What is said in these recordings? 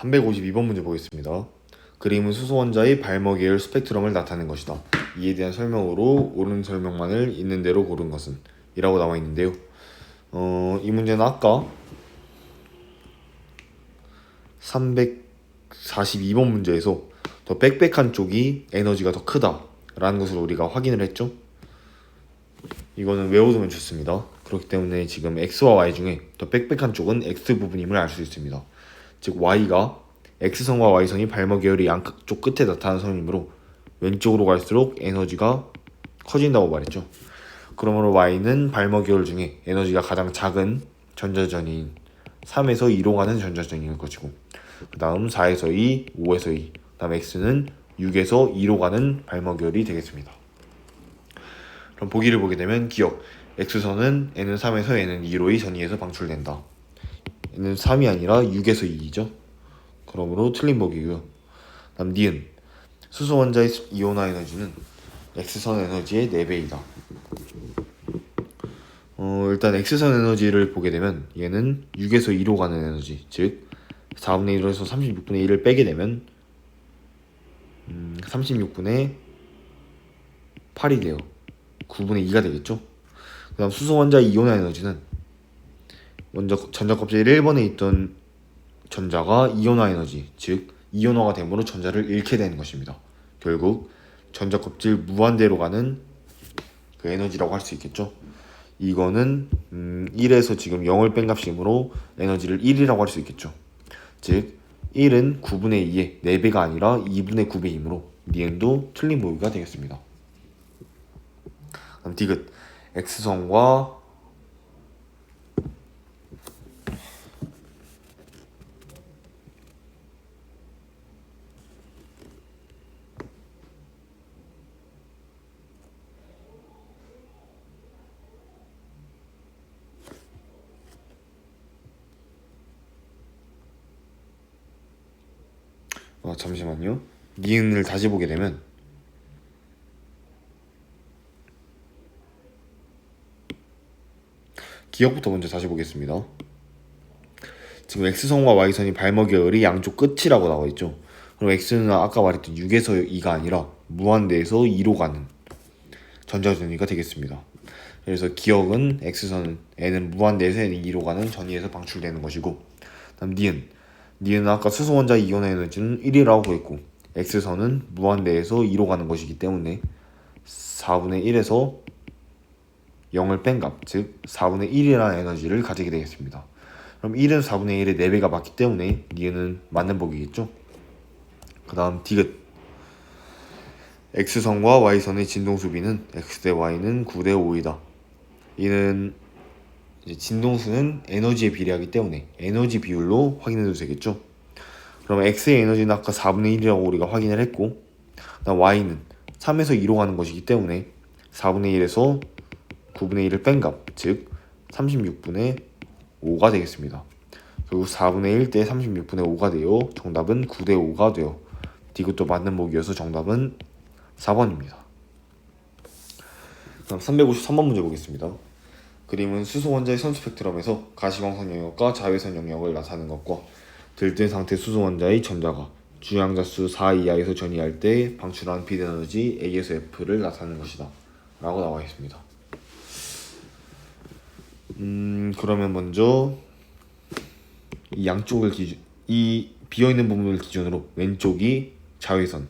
352번 문제 보겠습니다. 그림은 수소원자의 발먹이열 스펙트럼을 나타낸 것이다. 이에 대한 설명으로 옳은 설명만을 있는 대로 고른 것은? 이라고 나와 있는데요. 이 문제는 아까 342번 문제에서 더 빽빽한 쪽이 에너지가 더 크다 라는 것을 우리가 확인을 했죠. 이거는 외워두면 좋습니다. 그렇기 때문에 지금 X와 Y 중에 더 빽빽한 쪽은 X 부분임을 알 수 있습니다. 즉 Y가 X선과 Y선이 발먹이열의 양쪽 끝에 나타나는 선이므로 왼쪽으로 갈수록 에너지가 커진다고 말했죠. 그러므로 Y는 발먹이열 중에 에너지가 가장 작은 전자전이인 3에서 2로 가는 전자전일 것이고, 그 다음 4에서 2, 5에서 2, 그 다음 X는 6에서 2로 가는 발먹이열이 되겠습니다. 그럼 보기를 보게 되면 기억, X선은 N은 3에서 N은 2로의 전위에서 방출된다. N은 3이 아니라 6에서 2이죠. 그러므로 틀린 보기고요. 다음 니은, 수소원자의 이온화 에너지는 X선 에너지의 4배이다. 일단 X선 에너지를 보게 되면 얘는 6에서 2로 가는 에너지, 즉 4분의 1에서 36분의 1을 빼게 되면 36분의 8이 돼요. 9분의 2가 되겠죠. 그 다음 수소원자의 이온화 에너지는 먼저 전자껍질 1번에 있던 전자가 이온화 에너지, 즉 이온화가 되므로 전자를 잃게 되는 것입니다. 결국 전자껍질 무한대로 가는 그 에너지라고 할 수 있겠죠. 이거는 1에서 지금 0을 뺀 값이므로 에너지를 1이라고 할 수 있겠죠. 즉 1은 9분의 2의 4배가 아니라 2분의 9배이므로 니은도 틀린 보기가 되겠습니다. 다음 디귿, X선과 잠시만요. 니은을 다시 보게 되면 기억부터 먼저 다시 보겠습니다. 지금 X선과 Y선이 발먹이열이 양쪽 끝이라고 나와 있죠. 그럼 X는 아까 말했던 6에서 2가 아니라 무한대에서 2로 가는 전자전위가 되겠습니다. 그래서 기억은 X선은 N은 무한대에서 N이 2로 가는 전위에서 방출되는 것이고, 다음 니은은 아까 수소원자 이온화 에너지는 1이라고 구했고 X선은 무한대에서 2로 가는 것이기 때문에 4분의 1에서 0을 뺀 값, 즉 4분의 1이라는 에너지를 가지게 되겠습니다. 그럼 1은 4분의 1의 4배가 맞기 때문에 니은은 맞는 보기겠죠. 그 다음 디귿, X선과 Y선의 진동수비는 X 대 Y는 9 대 5이다. 이는 이제 진동수는 에너지에 비례하기 때문에 에너지 비율로 확인해도 되겠죠. 그럼 X의 에너지는 아까 4분의 1이라고 우리가 확인을 했고, 그다음 Y는 3에서 2로 가는 것이기 때문에 4분의 1에서 9분의 1을 뺀 값, 즉 36분의 5가 되겠습니다. 결국 4분의 1 대 36분의 5가 되어 정답은 9 대 5가 되어 디귿도 맞는 보기여서 정답은 4번입니다. 그럼 353번 문제 보겠습니다. 그림은 수소원자의 선 스펙트럼에서 가시광선 영역과 자외선 영역을 나타내는 것과 들뜬 상태 수소원자의 전자가 주양자 수 4 이하에서 전이할 때 방출하는 빛 에너지 A에서 F를 나타내는 것이다 라고 나와 있습니다. 그러면 먼저 이 양쪽을 이 비어있는 부분을 기준으로 왼쪽이 자외선,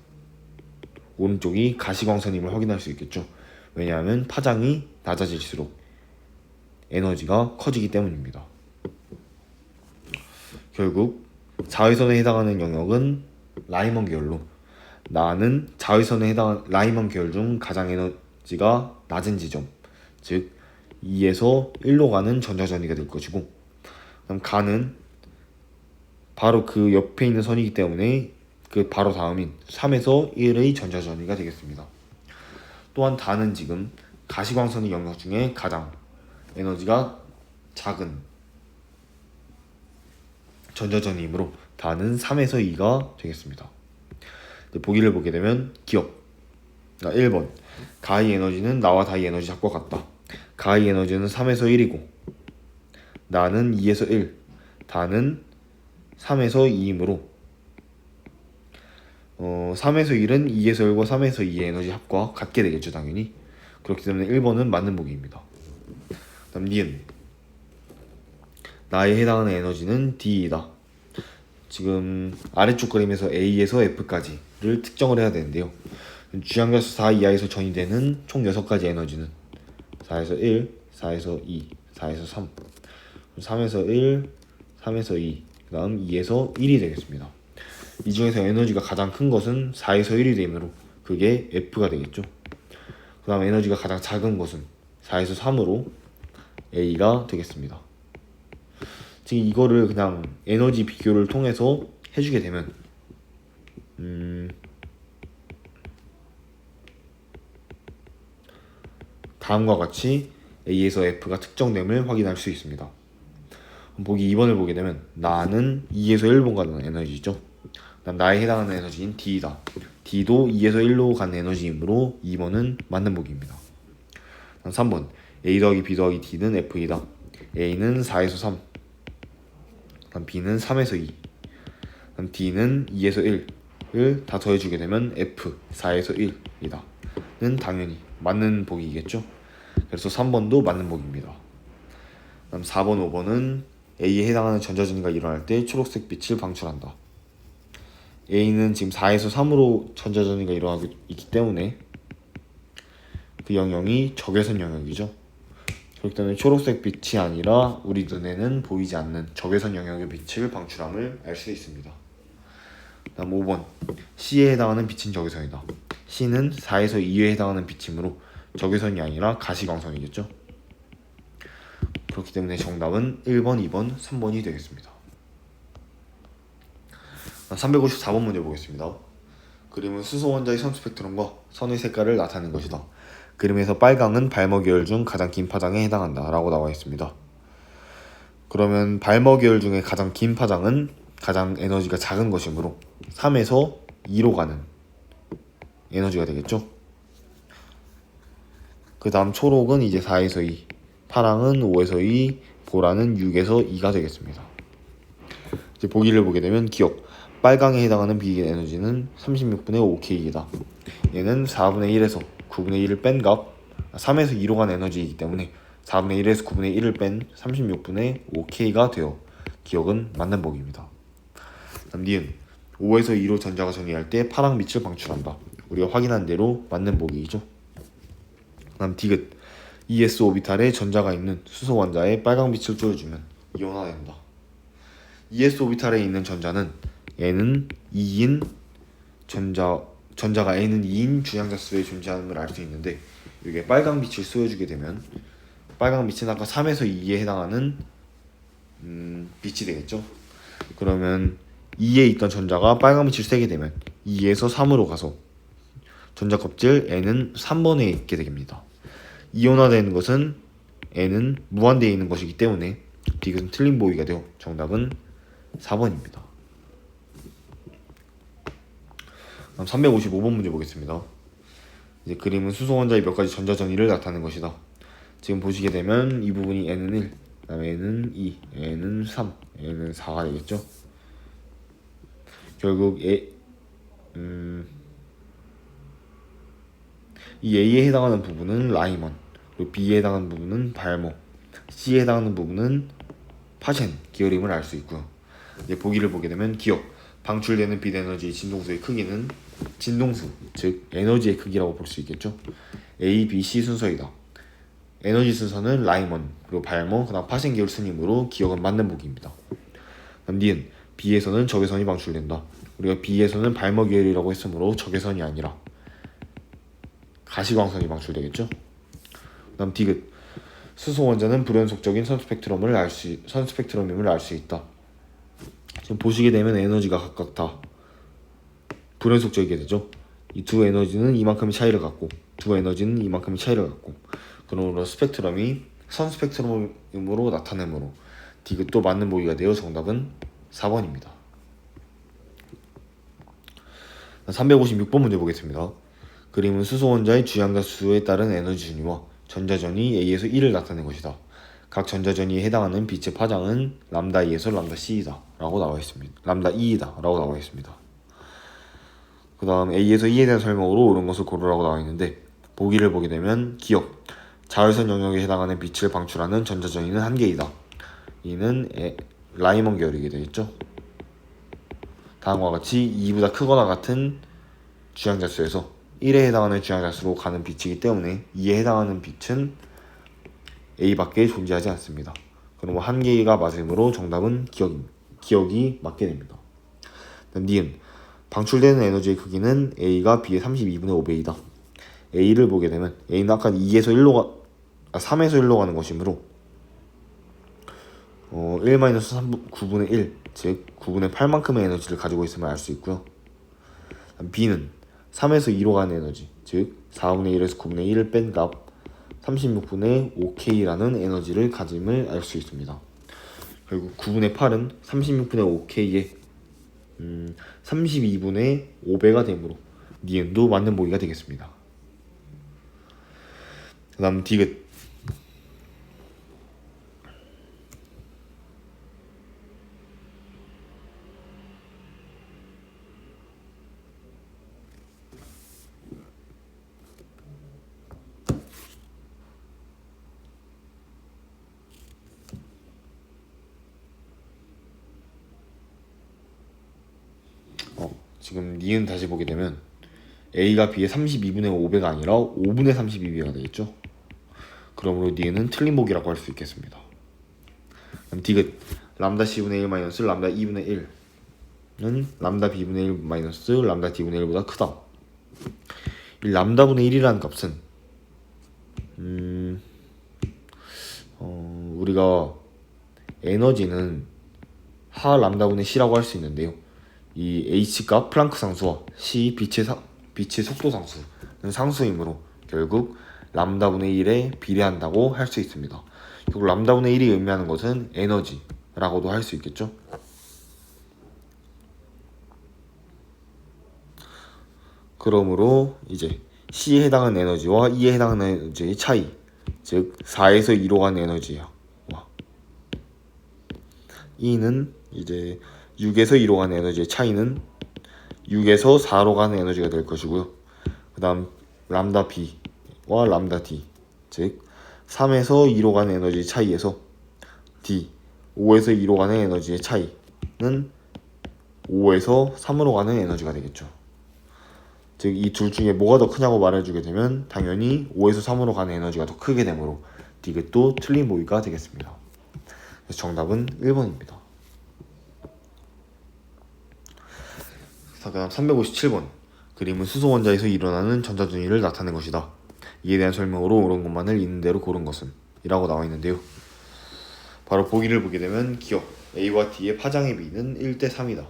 오른쪽이 가시광선임을 확인할 수 있겠죠. 왜냐하면 파장이 낮아질수록 에너지가 커지기 때문입니다. 결국 자외선에 해당하는 영역은 라이먼 계열로, 나는 자외선에 해당하는 라이먼 계열 중 가장 에너지가 낮은 지점, 즉 2에서 1로 가는 전자전위가 될 것이고, 그럼 가는 바로 그 옆에 있는 선이기 때문에 그 바로 다음인 3에서 1의 전자전위가 되겠습니다. 또한 다는 지금 가시광선의 영역 중에 가장 에너지가 작은 전자전위이므로 다는 3에서 2가 되겠습니다. 보기를 보게 되면 기억 1번, 가의 에너지는 나와 다의 에너지 합과 같다. 가의 에너지는 3에서 1이고 나는 2에서 1, 다는 3에서 2이므로 3에서 1은 2에서 1과 3에서 2의 에너지 합과 같게 되겠죠, 당연히. 그렇기 때문에 1번은 맞는 보기입니다. 다음 니은. 나에 해당하는 에너지는 D이다. 지금 아래쪽 그림에서 A에서 F까지를 특정을 해야 되는데요. 주양자수 4 이하에서 전이되는 총 6가지 에너지는 4에서 1, 4에서 2, 4에서 3, 3에서 1, 3에서 2, 그 다음 2에서 1이 되겠습니다. 이 중에서 에너지가 가장 큰 것은 4에서 1이 되므로 그게 F가 되겠죠. 그 다음 에너지가 가장 작은 것은 4에서 3으로 A가 되겠습니다. 지금 이거를 그냥 에너지 비교를 통해서 해주게 되면 다음과 같이 A에서 F가 특정됨을 확인할 수 있습니다. 보기 2번을 보게 되면 나는 2에서 1번 가는 에너지죠. 그다음 나에 해당하는 에너지인 D이다. D도 2에서 1로 가는 에너지이므로 2번은 맞는 보기입니다. 다음 3번 A 더하기 B 더하기 D는 F이다. A는 4에서 3, 그다음 B는 3에서 2, 그다음 D는 2에서 1을 다 더해주게 되면 F 4에서 1이다. 는 당연히 맞는 보기겠죠. 그래서 3번도 맞는 보기입니다. 그다음 4번, 5번은 A에 해당하는 전자전이가 일어날 때 초록색 빛을 방출한다. A는 지금 4에서 3으로 전자전이가 일어나고 있기 때문에 그 영역이 적외선 영역이죠. 그렇기 때문에 초록색 빛이 아니라 우리 눈에는 보이지 않는 적외선 영역의 빛을 방출함을 알 수 있습니다. 다음 5번 C에 해당하는 빛은 적외선이다. C는 4에서 2에 해당하는 빛이므로 적외선이 아니라 가시광선이겠죠. 그렇기 때문에 정답은 1번, 2번, 3번이 되겠습니다. 354번 문제 보겠습니다. 그림은 수소 원자의 선 스펙트럼과 선의 색깔을 나타내는 것이다. 그림에서 빨강은 발머 계열 중 가장 긴 파장에 해당한다 라고 나와 있습니다. 그러면 발머 계열 중에 가장 긴 파장은 가장 에너지가 작은 것이므로 3에서 2로 가는 에너지가 되겠죠. 그 다음 초록은 이제 4에서 2, 파랑은 5에서 2, 보라는 6에서 2가 되겠습니다. 이제 보기를 보게 되면 기억, 빨강에 해당하는 비긴 에너지는 36분의 5K이다. 얘는 4분의 1에서 9분의 1을 뺀 값, 3에서 2로 간 에너지이기 때문에 4분의 1에서 9분의 1을 뺀 36분의 5K가 되어 기억은 맞는 보기입니다. 다음 니은, 5에서 2로 전자가 전이할 때 파랑 빛을 방출한다. 우리가 확인한 대로 맞는 보기이죠. 다음 디귿, ES 오비탈에 전자가 있는 수소 원자에 빨강 빛을 쏘여주면 이온화된다. ES 오비탈에 있는 전자는 N은 2인 전자가 N은 2인 주양자 수에 존재하는 걸 알 수 있는데, 이게 빨강 빛을 쏘여주게 되면 빨강 빛은 아까 3에서 2에 해당하는 빛이 되겠죠. 그러면 2에 있던 전자가 빨강 빛을 쐬게 되면 2에서 3으로 가서 전자 껍질 N은 3번에 있게 됩니다. 이온화되는 것은 N은 무한대에 있는 것이기 때문에 디귿은 틀린 보기가 되어 정답은 4번입니다. 다음 355번 문제 보겠습니다. 이제 그림은 수소 원자의 몇 가지 전자 전이를 나타내는 것이다. 지금 보시게 되면 이 부분이 N은 1, 그다음에 N은 2, N은 3, N은 4가 되겠죠. 결국 이 A에 해당하는 부분은 라이먼, 그리고 B에 해당하는 부분은 발모, C에 해당하는 부분은 파셴 계열임을 알 수 있고요. 이제 보기를 보게 되면 기억, 방출되는 빛 에너지의 진동수의 크기는 진동수, 즉 에너지의 크기라고 볼 수 있겠죠. A, B, C 순서이다. 에너지 순서는 라이먼, 그리고 발모, 그다음 파셴 계열 순이므로 기억은 맞는 보기입니다. 다음 니은, B에서는 적외선이 방출된다. 우리가 B에서는 발모 계열이라고 했으므로 적외선이 아니라 가시광선이 방출되겠죠. 다음 디귿, 수소 원자는 불연속적인 선 스펙트럼임을 알 수 있다. 지금 보시게 되면 에너지가 각각 다 불연속적이게 되죠. 이 두 에너지는 이만큼의 차이를 갖고 두 에너지는 이만큼의 차이를 갖고, 그러므로 스펙트럼이 선 스펙트럼으로 나타내므로 디귿도 맞는 보기가 되어 정답은 4번입니다. 356번 문제 보겠습니다. 그림은 수소 원자의 주양자 수에 따른 에너지 준위와 전자전이 A에서 1을 나타낸 것이다. 각 전자전이에 해당하는 빛의 파장은 람다 2에서 람다 C이다 라고 나와 있습니다. 람다 2이다 라고 나와 있습니다. 그 다음 A에서 E에 대한 설명으로 옳은 것을 고르라고 나와 있는데, 보기를 보게 되면 기억, 자외선 영역에 해당하는 빛을 방출하는 전자전위는 한 개이다. 이는 라이먼 계열이게 되겠죠. 다음과 같이 2보다 크거나 같은 주양자수에서 1에 해당하는 주양자수로 가는 빛이기 때문에 2에 해당하는 빛은 A밖에 존재하지 않습니다. 그럼 한 개가 맞으므로 정답은 기억이 맞게 됩니다. 니은, 방출되는 에너지의 크기는 A가 B의 32분의 5배이다. A를 보게 되면 A는 아까 3에서 1로 가는 것이므로 1-9분의 1, 즉 9분의 8만큼의 에너지를 가지고 있음을 알 수 있고요. B는 3에서 2로 가는 에너지, 즉 4분의 1에서 9분의 1을 뺀 값 36분의 5K라는 에너지를 가짐을 알 수 있습니다. 결국 9분의 8은 36분의 5K에 32분의 5배가 되므로 니은도 맞는 보기가 되겠습니다. 그 다음 디귿, 지금 니은 다시 보게 되면 A가 B의 32분의 5배가 아니라 5분의 32배가 되겠죠. 그러므로 니은은 틀린 보기라고 할 수 있겠습니다. 그럼 디귿, 람다 C분의 1 마이너스 람다 2분의 1은 람다 B분의 1 마이너스 람다 D분의 1보다 크다. 이 람다분의 1이라는 값은 우리가 에너지는 하 람다분의 C라고 할 수 있는데요. 이 H가 플랑크 상수와 C 빛의 속도 상수는 상수이므로 결국 람다분의 1에 비례한다고 할 수 있습니다. 결국 람다분의 1이 의미하는 것은 에너지라고도 할 수 있겠죠. 그러므로 이제 C에 해당하는 에너지와 E에 해당하는 에너지의 차이, 즉 4에서 2로 가는 에너지야. E는 이제 6에서 2로 가는 에너지의 차이는 6에서 4로 가는 에너지가 될 것이고요. 그 다음 람다 B와 람다 D, 즉 3에서 2로 가는 에너지의 차이에서 D, 5에서 2로 가는 에너지의 차이는 5에서 3으로 가는 에너지가 되겠죠. 즉 이 둘 중에 뭐가 더 크냐고 말해주게 되면 당연히 5에서 3으로 가는 에너지가 더 크게 되므로 디귿도 틀린 보기가 되겠습니다. 그래서 정답은 1번입니다. 다음 357번, 그림은 수소 원자에서 일어나는 전자전위를 나타낸 것이다. 이에 대한 설명으로 옳은 것만을 있는 대로 고른 것은? 이라고 나와 있는데요. 바로 보기를 보게 되면 기억, A와 D의 파장의 비는 1대3이다.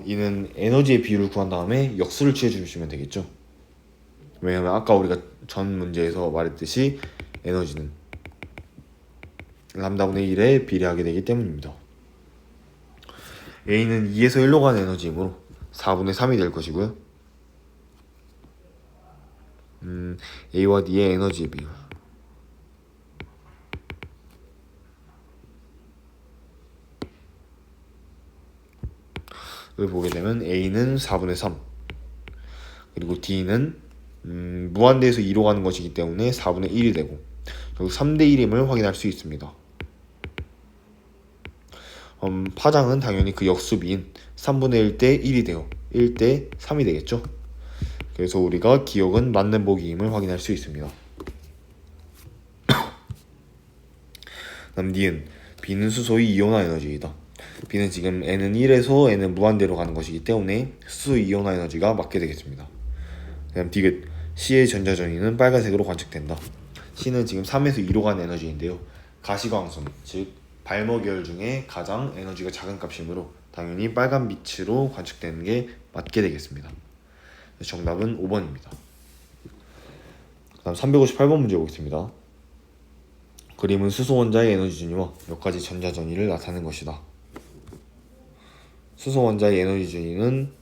이는 에너지의 비율을 구한 다음에 역수를 취해주시면 되겠죠. 왜냐면 아까 우리가 전 문제에서 말했듯이 에너지는 람다분의 1에 비례하게 되기 때문입니다. A는 2에서 1로 가는 에너지이므로 4분의 3이 될 것이고요. A와 D의 에너지의 비율, 을 보게 되면 A는 4분의 3, 그리고 D는 무한대에서 2로 가는 것이기 때문에 4분의 1이 되고 결국 3대 1임을 확인할 수 있습니다. 파장은 당연히 그 역수비인 3분의 1대 1이 되어 1대 3이 되겠죠. 그래서 우리가 기억은 맞는 보기임을 확인할 수 있습니다. 다음 니은, B는 수소의 이온화 에너지이다. B는 지금 N은 1에서 N은 무한대로 가는 것이기 때문에 수소 이온화 에너지가 맞게 되겠습니다. 다음 디귿, C의 전자전위는 빨간색으로 관측된다. C는 지금 3에서 2로 가는 에너지인데요. 가시광선, 즉 발머 계열 중에 가장 에너지가 작은 값이므로 당연히 빨간 빛으로 관측되는 게 맞게 되겠습니다. 정답은 5번입니다. 다음 358번 문제 보겠습니다. 그림은 수소 원자의 에너지 준위와 몇 가지 전자전위를 나타내는 것이다. 수소 원자의 에너지 준위는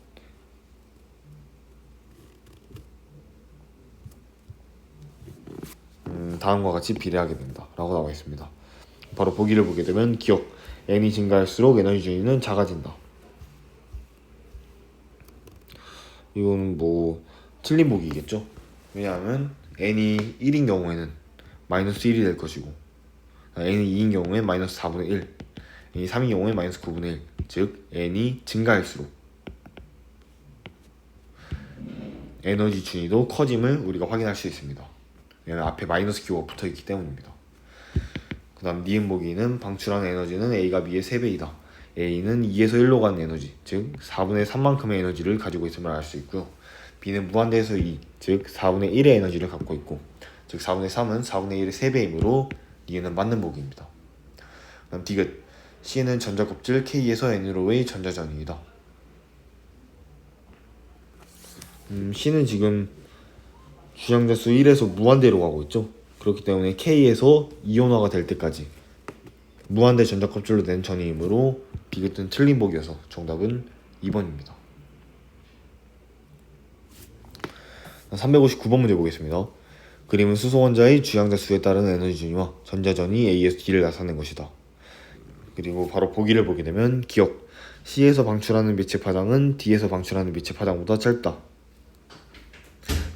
다음과 같이 비례하게 된다 라고 나와 있습니다. 바로 보기를 보게 되면 기억, N이 증가할수록 에너지 준위는 작아진다. 이거는 뭐 틀린 보기겠죠. 왜냐하면 n이 1인 경우에는 마이너스 1이 될 것이고, n이 2인 경우에 마이너스 4분의 1, n이 3인 경우에 마이너스 9분의 1, 즉 n이 증가할수록 에너지 준위도 커짐을 우리가 확인할 수 있습니다. 왜냐면 앞에 마이너스 기호가 붙어있기 때문입니다. 그 다음 니은 보기는 방출하는 에너지는 A가 B의 3배이다. A는 2에서 1로 가는 에너지, 즉 4분의 3만큼의 에너지를 가지고 있음을 알 수 있고요. B는 무한대에서 2, 즉 4분의 1의 에너지를 갖고 있고, 즉 4분의 3은 4분의 1의 3배이므로 니은은 맞는 보기입니다. 그 다음 디귿, C는 전자껍질 K에서 N으로의 전자전이이다. C는 지금 주량자수 1에서 무한대로 가고 있죠. 그렇기 때문에 K에서 이온화가 될 때까지 무한대 전자껍질로 된 전이이므로 디귿은 틀린 보기여서 정답은 2번입니다. 359번 문제 보겠습니다. 그림은 수소원자의 주량자수에 따른 에너지 준위와 전자전이 A에서 D를 나타낸 것이다. 그리고 바로 보기를 보게 되면 기억, C에서 방출하는 빛의 파장은 D에서 방출하는 빛의 파장보다 짧다.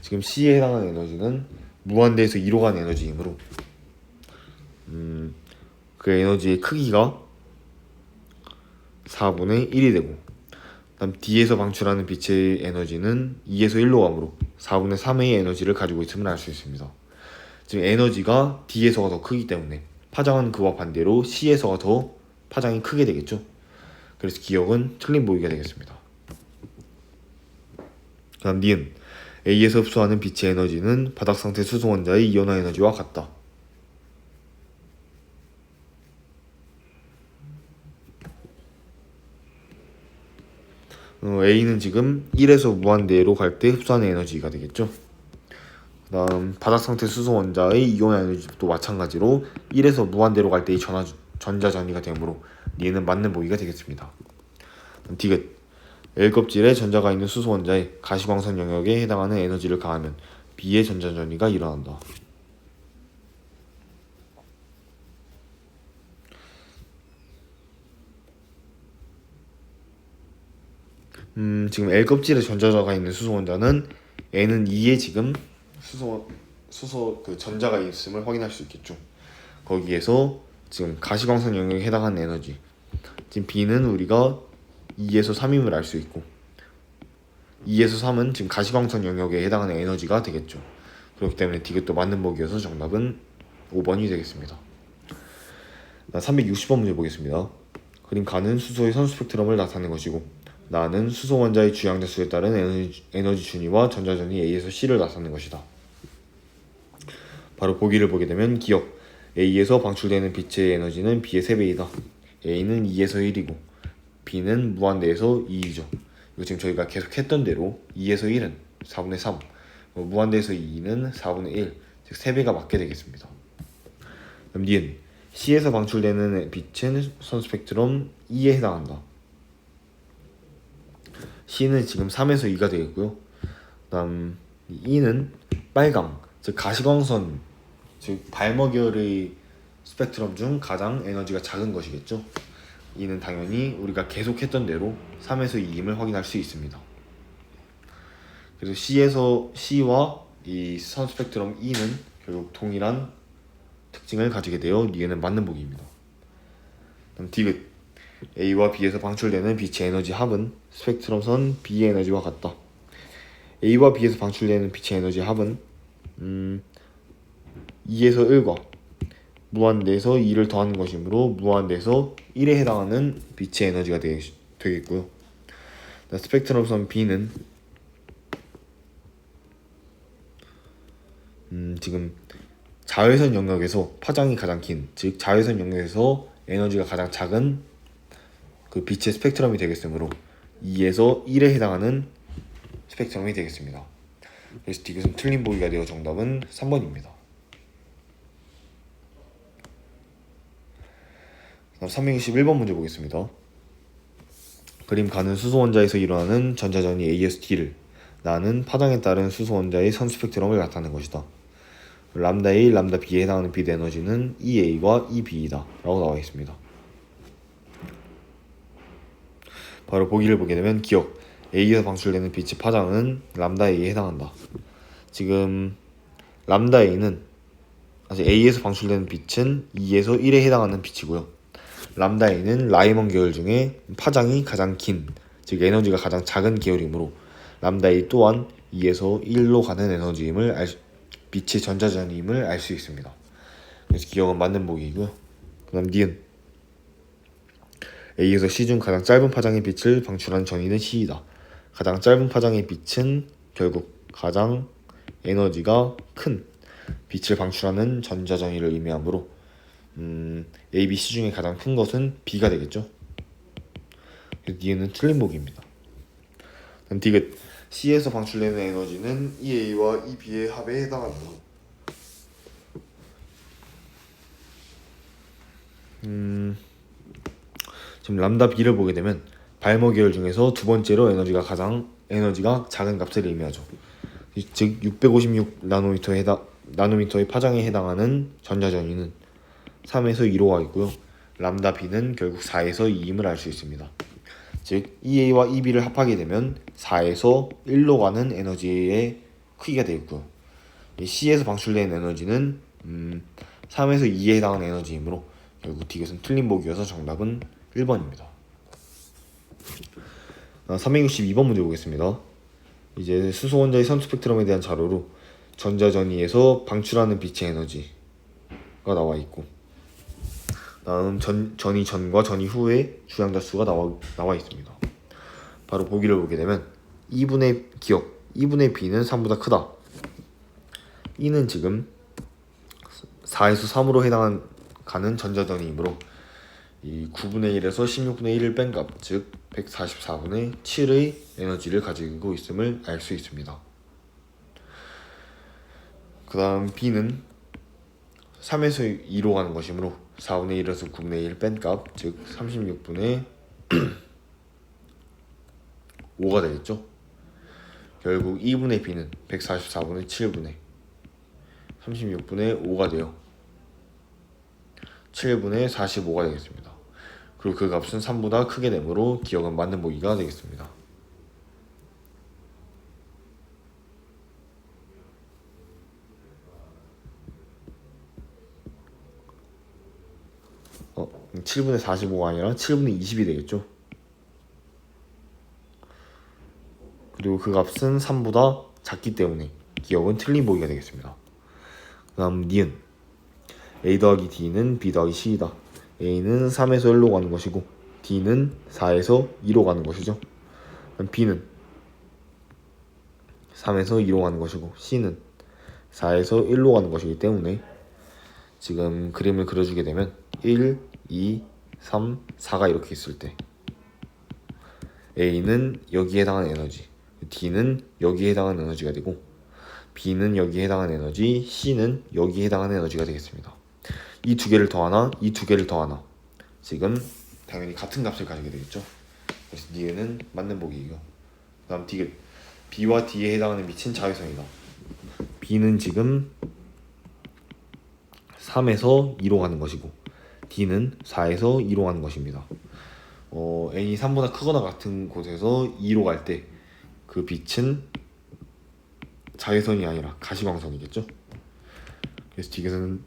지금 C에 해당하는 에너지는 무한대에서 2로 가는 에너지이므로 그 에너지의 크기가 4분의 1이 되고, 다음 D에서 방출하는 빛의 에너지는 2에서 1로 가므로 4분의 3의 에너지를 가지고 있음을 알 수 있습니다. 지금 에너지가 D에서가 더 크기 때문에 파장은 그와 반대로 C에서가 더 파장이 크게 되겠죠. 그래서 기억은 틀린 보기가 되겠습니다. 다음 니은, A에서 흡수하는 빛의 에너지는 바닥 상태 수소 원자의 이온화 에너지와 같다. A는 지금 1에서 무한대로 갈 때 흡수하는 에너지가 되겠죠. 그 다음 바닥 상태 수소 원자의 이온화 에너지도 마찬가지로 1에서 무한대로 갈 때의 전자전이가 되므로 니은은 맞는 보기가 되겠습니다. 디귿, L껍질에 전자가 있는 수소 원자의 가시광선 영역에 해당하는 에너지를 가하면 B의 전자전이가 일어난다. 지금 L껍질에 전자가 있는 수소 원자는 N은 2에 지금 수소 그 전자가 있음을 확인할 수 있겠죠. 거기에서 지금 가시광선 영역에 해당하는 에너지, 지금 B는 우리가 2에서 3임을 알 수 있고, 2에서 3은 지금 가시광선 영역에 해당하는 에너지가 되겠죠. 그렇기 때문에 디귿도 맞는 보기여서 정답은 5번이 되겠습니다. 360번 문제 보겠습니다. 그림 가는 수소의 선 스펙트럼을 나타낸 것이고, 나는 수소 원자의 주량자수에 따른 에너지 준위와 전자전이 A에서 C를 나타낸 것이다. 바로 보기를 보게 되면 기억, A에서 방출되는 빛의 에너지는 B의 3배이다. A는 2에서 1이고 B는 무한대에서 2이죠. 이거 지금 저희가 계속 했던 대로 2에서 1은 4분의 3, 무한대에서 2는 4분의 1, 즉 3배가 맞게 되겠습니다. 그럼 니은, C에서 방출되는 빛은 선 스펙트럼 E에 해당한다. C는 지금 3에서 2가 되겠고요. 그 다음 E는 빨강, 즉 가시광선, 즉 발머결의 스펙트럼 중 가장 에너지가 작은 것이겠죠. E는 당연히 우리가 계속 했던 대로 3에서 2임을 확인할 수 있습니다. 그래서 C와 이 선 스펙트럼 E는 결국 동일한 특징을 가지게 되어 니은은 맞는 보기입니다. 그럼 디귿, A와 B에서 방출되는 빛의 에너지 합은 스펙트럼선 B의 에너지와 같다. A와 B에서 방출되는 빛의 에너지 합은 2에서 1과 무한대에서 2를 더하는 것이므로 무한대에서 1에 해당하는 빛의 에너지가 되겠고요. 스펙트럼선 B는 지금 자외선 영역에서 파장이 가장 긴, 즉 자외선 영역에서 에너지가 가장 작은 그 빛의 스펙트럼이 되겠으므로 2에서 1에 해당하는 스펙트럼이 되겠습니다. 그래서 디귿은 틀린 보기가 되어 정답은 3번입니다. 321번 문제 보겠습니다. 그림 가는 수소 원자에서 일어나는 전자전이 A에서 D를, 나는 파장에 따른 수소 원자의 선 스펙트럼을 나타낸 것이다. 람다 A, 람다 B에 해당하는 빛 에너지는 EA와 EB이다 라고 나와 있습니다. 바로 보기를 보게 되면 기억, A에서 방출되는 빛의 파장은 람다 A에 해당한다. 지금 람다 A는 A에서 방출되는 빛은 2에서 1에 해당하는 빛이고요. 람다 A는 라이먼 계열 중에 파장이 가장 긴, 즉 에너지가 가장 작은 계열이므로 람다 A 또한 2에서 1로 가는 에너지임을 빛의 전자전임을 알 수 있습니다. 그래서 기억은 맞는 보기이고요. 그 다음 니은 A에서 C 중 가장 짧은 파장의 빛을 방출한 전위는 C이다. 가장 짧은 파장의 빛은 결국 가장 에너지가 큰 빛을 방출하는 전자전위를 의미하므로 A, B, C 중에 가장 큰 것은 B가 되겠죠. 니은은 틀린 보기입니다. 그럼 디귿 C에서 방출되는 에너지는 EA와 EB의 합에 해당한다. 지금 람다 B를 보게 되면 발머 계열 중에서 두 번째로 에너지가 작은 값을 의미하죠. 즉 656 나노미터의 파장에 해당하는 전자전위는 3에서 2로 가 있고요. 람다 B는 결국 4에서 2임을 알 수 있습니다. 즉 EA와 EB를 합하게 되면 4에서 1로 가는 에너지의 크기가 되겠고요. C에서 방출된 에너지는 3에서 2에 해당하는 에너지이므로 결국 디귿은 틀린 보기여서 정답은 1번입니다. 362번 문제 보겠습니다. 이제 수소 원자의 선 스펙트럼에 대한 자료로 전자전위에서 방출하는 빛의 에너지가 나와 있고, 다음 전이 전과 전이 후의 주양자수가 나와 있습니다. 바로 보기를 보게 되면 2분의 B는 3보다 크다. E는 지금 4에서 3으로 해당하는 전자전위이므로 이 9분의 1에서 16분의 1을 뺀 값, 즉 144분의 7의 에너지를 가지고 있음을 알 수 있습니다. 그 다음 B는 3에서 2로 가는 것이므로 4분의 1에서 9분의 1 뺀 값, 즉 36분의 5가 되겠죠. 결국 2분의 B는 144분의 7분의 36분의 5가 되어 7분의 45가 되겠습니다. 그리고 그 값은 3보다 크게 되므로 기억은 맞는 보기가 되겠습니다. 어, 7분의 45가 아니라 7분의 20이 되겠죠. 그리고 그 값은 3보다 작기 때문에 기억은 틀린 보기가 되겠습니다. 그 다음 니은 A 더하기 D는 B 더하기 C이다. A는 3에서 1로 가는 것이고 D는 4에서 2로 가는 것이죠. B는 3에서 2로 가는 것이고 C는 4에서 1로 가는 것이기 때문에 지금 그림을 그려주게 되면 1, 2, 3, 4가 이렇게 있을 때 A는 여기에 해당하는 에너지, D는 여기에 해당하는 에너지가 되고 B는 여기에 해당하는 에너지, C는 여기에 해당하는 에너지가 되겠습니다. 이 두 개를 더하나 이 두 개를 더하나 지금 당연히 같은 값을 가지게 되겠죠. 그래서 니은은 맞는 보기이고, 그 다음 디귿 B와 D에 해당하는 빛은 자외선이다. B는 지금 3에서 2로 가는 것이고 D는 4에서 2로 가는 것입니다. n이 3보다 크거나 같은 곳에서 2로 갈 때 그 빛은 자외선이 아니라 가시광선이겠죠. 그래서 디귿은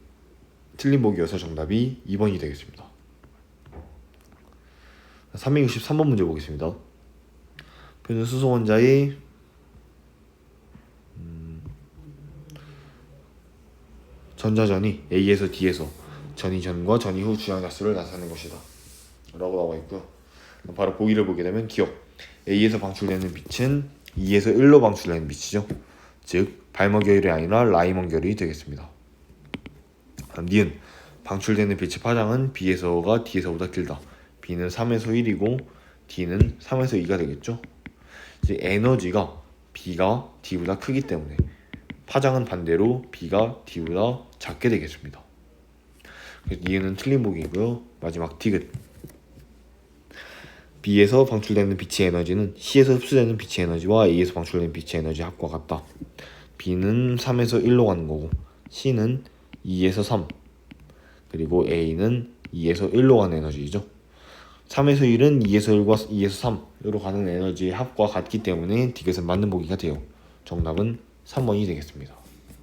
틀린 보기여서 정답이 2번이 되겠습니다. 363번 문제 보겠습니다. 표는 수소 원자의 전자전이 A에서 D에서 전이 전과 전이 후 주양자수를 나타내는 것이다 라고 나와 있고요. 바로 보기를 보게 되면 기억 A에서 방출되는 빛은 2에서 1로 방출되는 빛이죠. 즉 발머 계열이 아니라 라이먼 계열이 되겠습니다. 니은 방출되는 빛의 파장은 B에서가 D에서보다 길다. B는 3에서 1이고 D는 3에서 2가 되겠죠. 이제 에너지가 B가 D보다 크기 때문에 파장은 반대로 B가 D보다 작게 되겠습니다. 그래서 니은은 틀린 보기이고요. 마지막 디귿 B에서 방출되는 빛의 에너지는 C에서 흡수되는 빛의 에너지와 A에서 방출되는 빛의 에너지 합과 같다. B는 3에서 1로 가는 거고 C는 2에서 3 그리고 A는 2에서 1로 가는 에너지이죠. 3에서 1은 2에서 1과 2에서 3으로 가는 에너지의 합과 같기 때문에 디귿은 맞는 보기가 돼요. 정답은 3번이 되겠습니다.